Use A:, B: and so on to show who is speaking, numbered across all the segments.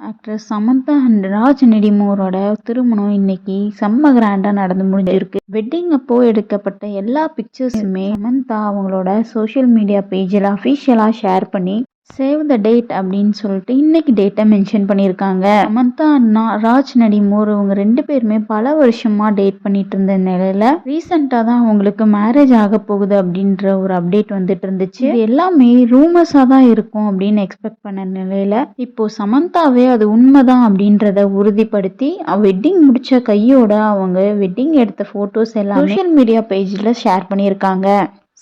A: Actress Samantha and Raj நெடுமூரோட திருமணம் இன்னைக்கு செம்ம கிராண்டா நடந்து முடிஞ்சிருக்கு. வெட்டிங் அப்போ எடுக்கப்பட்ட எல்லா பிக்சர்ஸுமே சமந்தா அவங்களோட சோஷியல் மீடியா பேஜில் அஃபிஷியலா ஷேர் பண்ணி சேவ் த டேட் அப்படின்னு சொல்லிட்டு இன்னைக்கு டேட்டை மென்ஷன் பண்ணியிருக்காங்க. சமந்தா அண்ணா ராஜ் நடிமூர் இவங்க 2 பேருமே பல வருஷமா டேட் பண்ணிட்டு இருந்த நிலையில ரீசெண்டா தான் அவங்களுக்கு மேரேஜ் ஆக போகுது அப்படின்ற ஒரு அப்டேட் வந்துட்டு இருந்துச்சு. இது எல்லாமே ரூமர்ஸா தான் இருக்கும் அப்படின்னு எக்ஸ்பெக்ட் பண்ண நிலையில இப்போ சமந்தாவே அது உண்மைதான் அப்படின்றத உறுதிப்படுத்தி வெட்டிங் முடிச்ச கையோட அவங்க வெட்டிங் எடுத்த போட்டோஸ் எல்லாம் சோஷியல் மீடியா பேஜ்ல ஷேர் பண்ணியிருக்காங்க.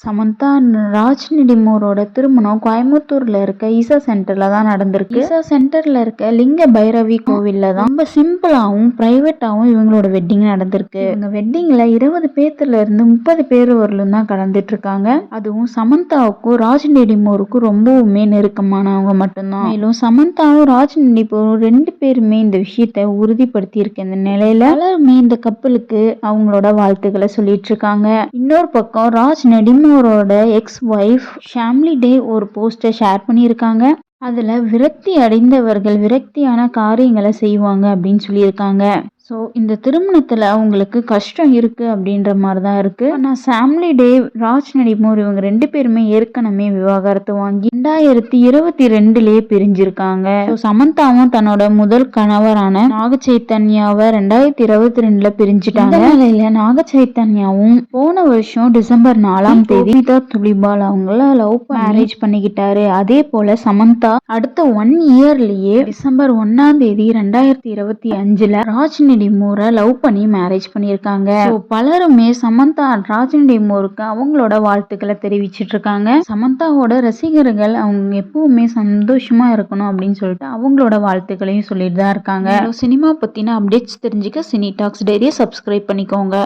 A: சமந்தா ராஜ் நெடுமூரோட திருமணம் கோயம்புத்தூர்ல இருக்க ஈசா சென்டர்ல தான் நடந்திருக்கு. ஈசா சென்டர்ல இருக்க லிங்க பைரவி கோவில்ல தான் ரொம்ப சிம்பிளாவும் பிரைவேட்டாவும் இவங்களோட வெட்டிங் நடந்திருக்கு. இவங்க வெட்டிங்ல 20 பேர்த்துல இருந்து 30 பேர் வரலும் தான் கலந்துட்டு இருக்காங்க. அதுவும் சமந்தாவுக்கும் ராஜ் நெடுமூருக்கும் ரொம்பவுமே நெருக்கமானவங்க மட்டும்தான். மேலும் சமந்தாவும் ராஜ் நெடுமூரும் 2 பேருமே இந்த விஷயத்த உறுதிப்படுத்தி இருக்க இந்த நிலையில எல்லாருமே இந்த கப்பலுக்கு அவங்களோட வாழ்த்துக்களை சொல்லிட்டு இருக்காங்க. இன்னொரு பக்கம் ராஜ் நெடுமூரோட எக்ஸ் ஒய்ஃப் ஷாம்லி டே ஒரு போஸ்டர் ஷேர் பண்ணியிருக்காங்க. அதுல விரக்தி அடைந்தவர்கள் விரக்தியான காரியங்களை செய்வாங்க அப்படின்னு சொல்லியிருக்காங்க. ஸோ இந்த திருமணத்துல அவங்களுக்கு கஷ்டம் இருக்கு அப்படின்ற மாதிரி தான் இருக்கு. ஆனா சாம்லி டே ராஜ் நெடுமூர் இவங்க 2 பேருமே ஏற்கனவே விவாகரத்து வாங்கி 2022லயே பிரிஞ்சிருக்காங்க. சமந்தாவும் தன்னோட முதல் கணவரான நாக சைத்தன்யாவை 2022ல பிரிஞ்சுட்டாங்க. நிலையில நாக சைத்தன்யாவும் போன வருஷம் டிசம்பர் 4ஆம் தேதி துலிபால் அவங்கள லவ் மேரேஜ் பண்ணிக்கிட்டாரு. அதே போல சமந்தா அடுத்த 1 இயர்லயே டிசம்பர் 1ஆம் தேதி 2025ல ராஜ் நெடுமூரை லவ் பண்ணி மேரேஜ் பண்ணியிருக்காங்க. பலருமே சமந்தா ராஜ் நெடுமூருக்கு அவங்களோட வாழ்த்துக்களை தெரிவிச்சிட்டு இருக்காங்க. சமந்தாவோட ரசிகர்கள் அவங்க எப்பவுமே சந்தோஷமா இருக்கணும் அப்படின்னு சொல்லிட்டு அவங்களோட வாழ்த்துக்களையும் சொல்லிட்டு தான் இருக்காங்க. சினிமா பத்தின அப்டேட்ஸ் தெரிஞ்சுக்க சினி டாக்ஸ் டைரியை சப்ஸ்கிரைப் பண்ணிக்கோங்க.